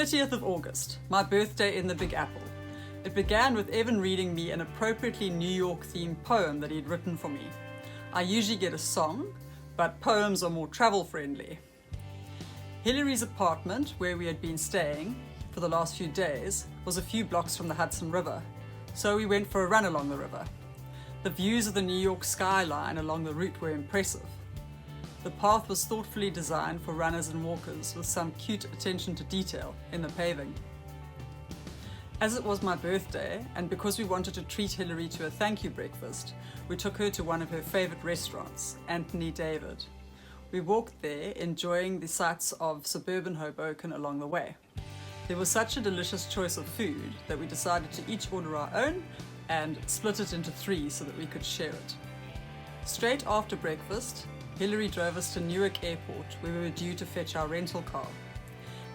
30th of August, my birthday in the Big Apple. It began with Evan reading me an appropriately New York-themed poem that he'd written for me. I usually get a song, but poems are more travel-friendly. Hillary's apartment, where we had been staying for the last few days, was a few blocks from the Hudson River, so we went for a run along the river. The views of the New York skyline along the route were impressive. The path was thoughtfully designed for runners and walkers with some cute attention to detail in the paving. As it was my birthday, and because we wanted to treat Hillary to a thank you breakfast, we took her to one of her favourite restaurants, Anthony David. We walked there, enjoying the sights of suburban Hoboken along the way. There was such a delicious choice of food that we decided to each order our own and split it into 3 so that we could share it. Straight after breakfast, Hillary drove us to Newark Airport, where we were due to fetch our rental car.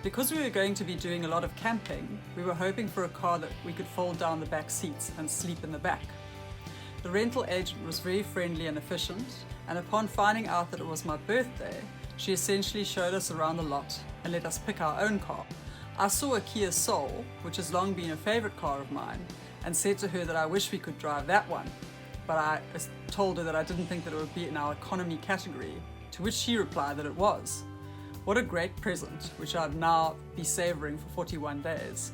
Because we were going to be doing a lot of camping, we were hoping for a car that we could fold down the back seats and sleep in the back. The rental agent was very friendly and efficient, and upon finding out that it was my birthday, she essentially showed us around the lot and let us pick our own car. I saw a Kia Soul, which has long been a favourite car of mine, and said to her that I wish we could drive that one. But I told her that I didn't think that it would be in our economy category, to which she replied that it was. What a great present, which I'd now be savouring for 41 days.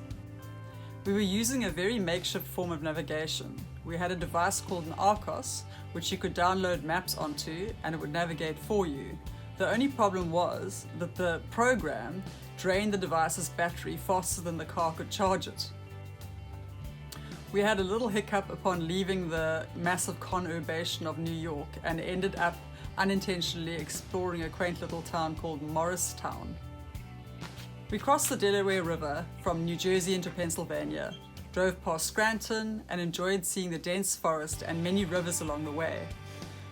We were using a very makeshift form of navigation. We had a device called an Arcos, which you could download maps onto and it would navigate for you. The only problem was that the program drained the device's battery faster than the car could charge it. We had a little hiccup upon leaving the massive conurbation of New York and ended up unintentionally exploring a quaint little town called Morristown. We crossed the Delaware River from New Jersey into Pennsylvania, drove past Scranton, and enjoyed seeing the dense forest and many rivers along the way.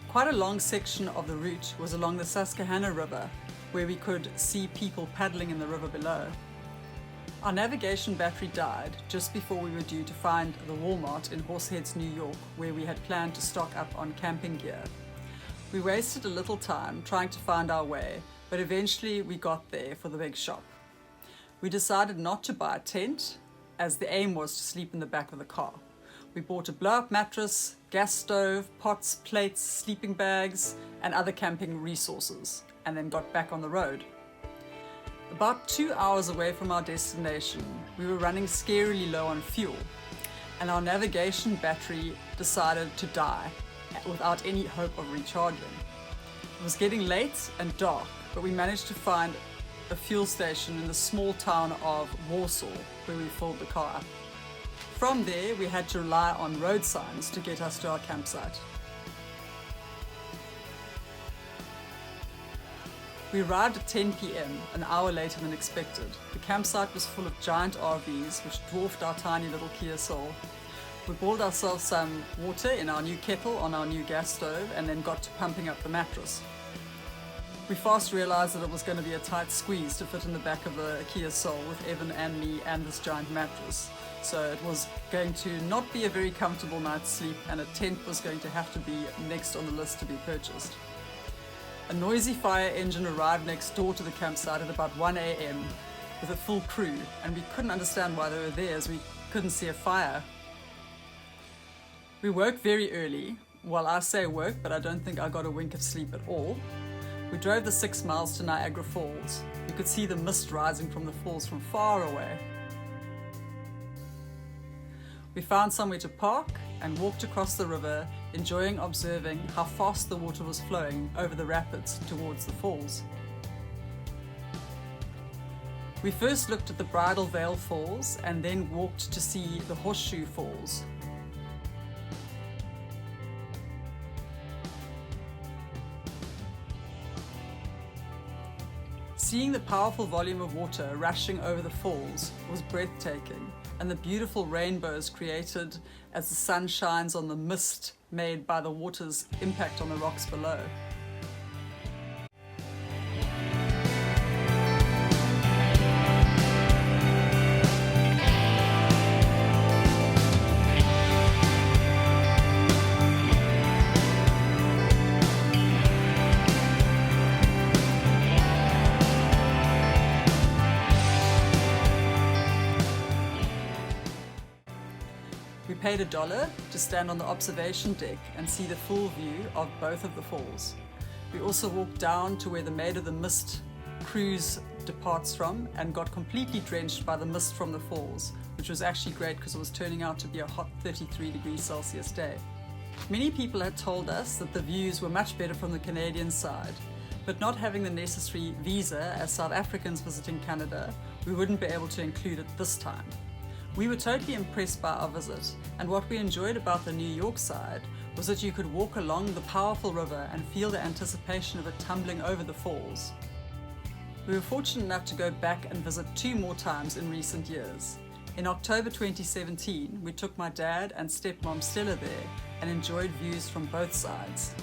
Quite a long section of the route was along the Susquehanna River, where we could see people paddling in the river below. Our navigation battery died just before we were due to find the Walmart in Horseheads, New York, where we had planned to stock up on camping gear. We wasted a little time trying to find our way, but eventually we got there for the big shop. We decided not to buy a tent, as the aim was to sleep in the back of the car. We bought a blow-up mattress, gas stove, pots, plates, sleeping bags, and other camping resources, and then got back on the road. About 2 hours away from our destination, we were running scarily low on fuel, and our navigation battery decided to die without any hope of recharging. It was getting late and dark, but we managed to find a fuel station in the small town of Warsaw, where we filled the car up. From there, we had to rely on road signs to get us to our campsite. We arrived at 10 p.m, an hour later than expected. The campsite was full of giant RVs, which dwarfed our tiny little Kia Soul. We boiled ourselves some water in our new kettle on our new gas stove and then got to pumping up the mattress. We fast realized that it was going to be a tight squeeze to fit in the back of a Kia Soul with Evan and me and this giant mattress. So it was going to not be a very comfortable night's sleep, and a tent was going to have to be next on the list to be purchased. A noisy fire engine arrived next door to the campsite at about 1 a.m. with a full crew, and we couldn't understand why they were there as we couldn't see a fire. We woke very early. Well, I say woke, but I don't think I got a wink of sleep at all. We drove the 6 miles to Niagara Falls. You could see the mist rising from the falls from far away. We found somewhere to park and walked across the river, enjoying observing how fast the water was flowing over the rapids towards the falls. We first looked at the Bridal Veil Falls and then walked to see the Horseshoe Falls. Seeing the powerful volume of water rushing over the falls was breathtaking, and the beautiful rainbows created as the sun shines on the mist made by the water's impact on the rocks below. paid $1 to stand on the observation deck and see the full view of both of the falls. We also walked down to where the Maid of the Mist cruise departs from and got completely drenched by the mist from the falls, which was actually great because it was turning out to be a hot 33 degrees Celsius day. Many people had told us that the views were much better from the Canadian side, but not having the necessary visa as South Africans visiting Canada, we wouldn't be able to include it this time. We were totally impressed by our visit, and what we enjoyed about the New York side was that you could walk along the powerful river and feel the anticipation of it tumbling over the falls. We were fortunate enough to go back and visit 2 more times in recent years. In October 2017, we took my dad and stepmom Stella there and enjoyed views from both sides.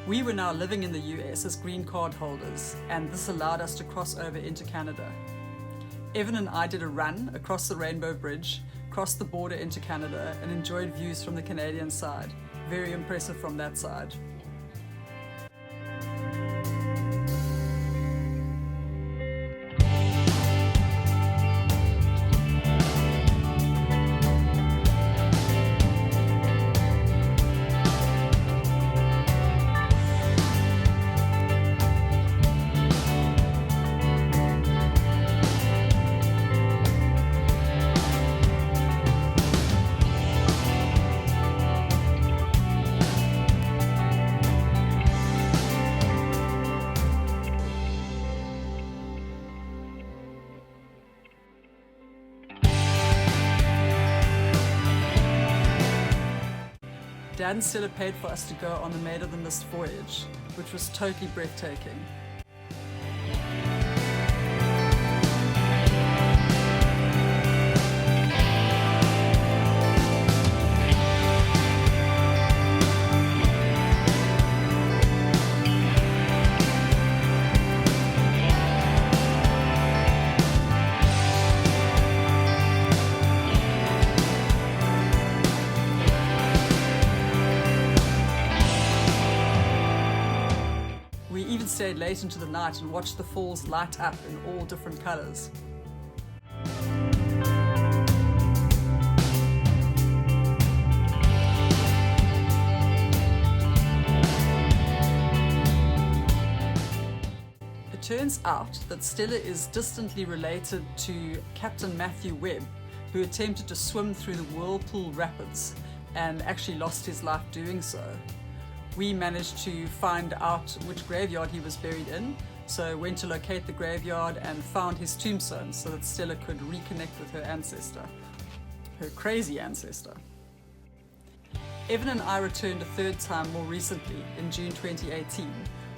We were now living in the US as green card holders, and this allowed us to cross over into Canada. Evan and I did a run across the Rainbow Bridge, crossed the border into Canada, and enjoyed views from the Canadian side. Very impressive from that side. Dad and Stella paid for us to go on the Maid of the Mist voyage, which was totally breathtaking. We even stayed late into the night and watched the falls light up in all different colours. It turns out that Stella is distantly related to Captain Matthew Webb, who attempted to swim through the Whirlpool Rapids and actually lost his life doing so. We managed to find out which graveyard he was buried in, so went to locate the graveyard and found his tombstone so that Stella could reconnect with her ancestor, her crazy ancestor. Evan and I returned a third time more recently in June 2018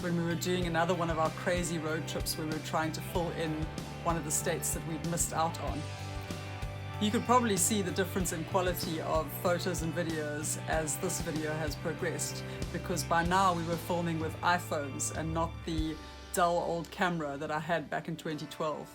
when we were doing another one of our crazy road trips where we were trying to fill in one of the states that we'd missed out on. You could probably see the difference in quality of photos and videos as this video has progressed, because by now we were filming with iPhones and not the dull old camera that I had back in 2012.